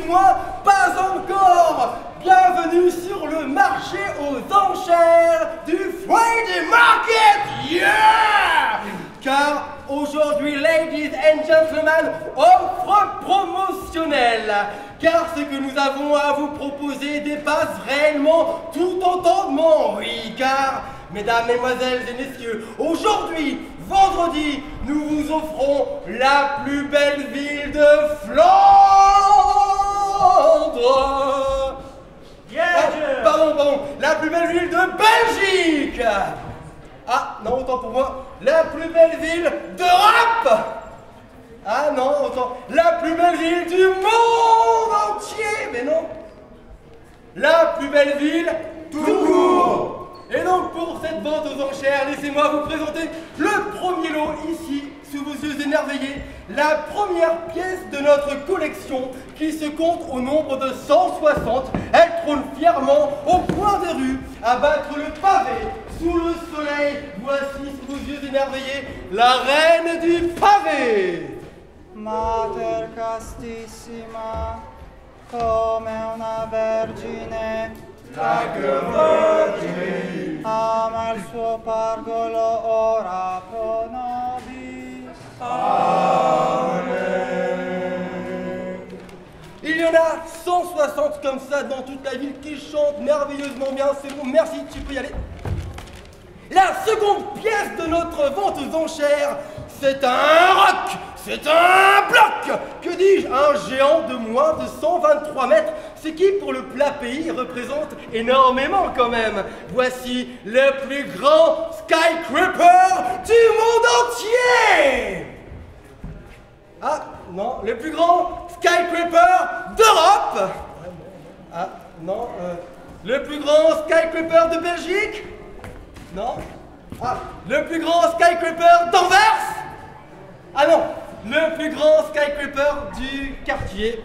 moi, pas encore. Bienvenue sur le marché aux enchères du Friday Market. Yeah! Car aujourd'hui, ladies and gentlemen, offre promotionnelle. Car ce que nous avons à vous proposer dépasse réellement tout entendement. Oui, car, mesdames, mesdemoiselles et messieurs, aujourd'hui, vendredi, nous vous offrons la plus belle ville de Flandre. Pardon, la plus belle ville de Belgique. Ah, non, autant pour moi, la plus belle ville d'Europe. Ah non, autant, la plus belle ville du monde entier. Mais non, la plus belle ville tout court. Et donc pour cette vente aux enchères, laissez-moi vous présenter le premier lot ici, sous vos yeux émerveillés, la première pièce de notre collection qui se compte au nombre de 160. Elle trône fièrement au coin des rues, à battre le pavé sous le soleil. Voici sous vos yeux émerveillés la reine du pavé. Mater castissima, come una vergine, ama il suo pargolo ora pro nobis. Amen. Il y en a 160 comme ça dans toute la ville qui chantent merveilleusement bien. C'est bon, merci, tu peux y aller. La seconde pièce de notre vente aux enchères, c'est un roc, c'est un bloc, que dis-je, un géant de moins de 123 mètres, ce qui pour le plat pays représente énormément quand même. Voici le plus grand skyscraper du monde entier. Ah non, le plus grand skyscraper d'Europe. Ah non, le plus grand skyscraper de Belgique. Non. Ah, le plus grand skyscraper d'Anvers. Ah non, le plus grand skyscraper du quartier.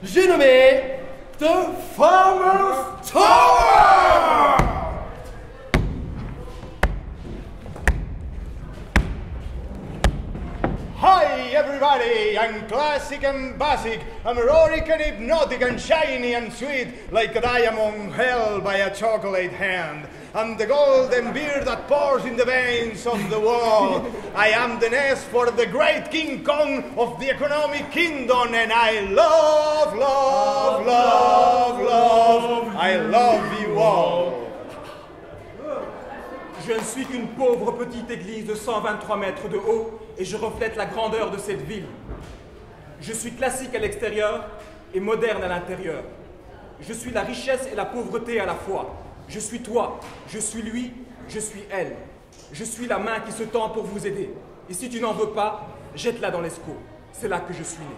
J'ai nommé The Farmer's Tower. Hi everybody, I'm classic and basic, I'm heroic and hypnotic and shiny and sweet, like a diamond held by a chocolate hand. I'm the golden beer that pours in the veins of the world. I am the nest for the great King Kong of the economic kingdom, and I love, I love you all. Je ne suis qu'une pauvre petite église de 123 mètres de haut et je reflète la grandeur de cette ville. Je suis classique à l'extérieur et moderne à l'intérieur. Je suis la richesse et la pauvreté à la fois. Je suis toi, je suis lui, je suis elle. Je suis la main qui se tend pour vous aider. Et si tu n'en veux pas, jette-la dans l'escaut. C'est là que je suis né.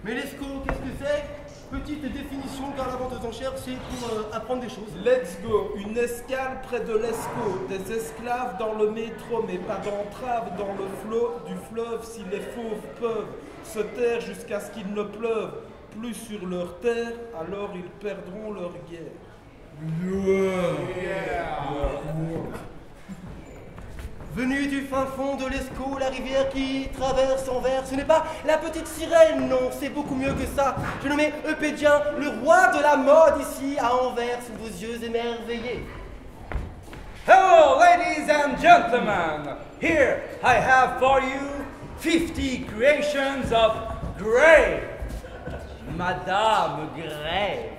Mais l'escaut, qu'est-ce que c'est? Petite définition, car la vente aux enchères, c'est pour apprendre des choses. Let's go, une escale près de l'Escaut, des esclaves dans le métro, mais pas d'entrave dans le flot du fleuve, si les fauves peuvent se taire jusqu'à ce qu'il ne pleuve plus sur leur terre, alors ils perdront leur guerre. Venu du fin fond de l'Escaut, la rivière qui traverse Anvers, ce n'est pas la petite sirène, non, c'est beaucoup mieux que ça. Je nommé Eupédien, le roi de la mode ici à Anvers, sous vos yeux émerveillés. Hello, ladies and gentlemen. Here I have for you 50 creations of Grey. Madame Grey.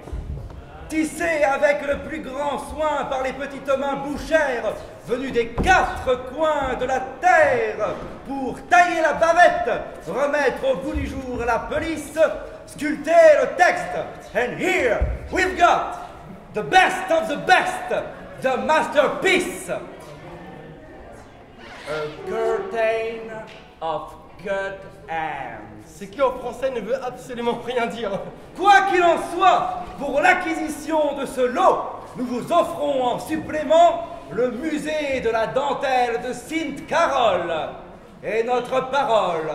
Tissées avec le plus grand soin par les petites mains bouchères venues des quatre coins de la terre pour tailler la bavette, remettre au goût du jour la pelisse, sculpter le texte. And here we've got the best of the best, the masterpiece. A curtain of good hands. Ce qui en français ne veut absolument rien dire. Quoi qu'il en soit, pour l'acquisition de ce lot, nous vous offrons en supplément le musée de la dentelle de Sainte-Carole et notre parole.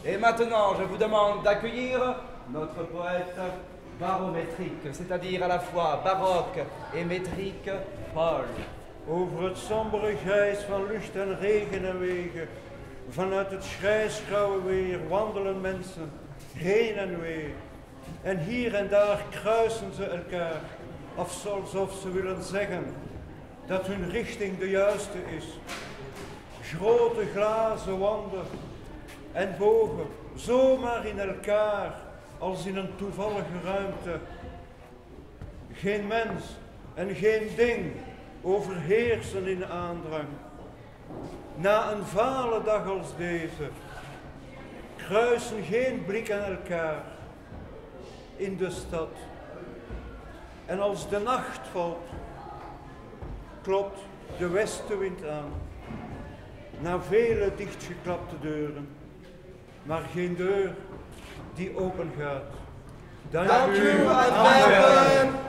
Et maintenant, je vous demande d'accueillir notre poète barométrique, c'est-à-dire à la fois baroque et métrique, Paul. Over het sombere grijs van lucht en regen en wegen, vanuit het schrijsgrauwe weer wandelen mensen, heen en weer. En hier en daar kruisen ze elkaar, alsof ze willen zeggen dat hun richting de juiste is. Grote glazen wanden en bogen, zomaar in elkaar, als in een toevallige ruimte. Geen mens en geen ding overheersen in aandrang. Na een vale dag als deze kruisen geen blikken elkaar in de stad. En als de nacht valt, klopt de westenwind aan. Na vele dichtgeklapte deuren, maar geen deur die open gaat. Dank u, Antwerpen!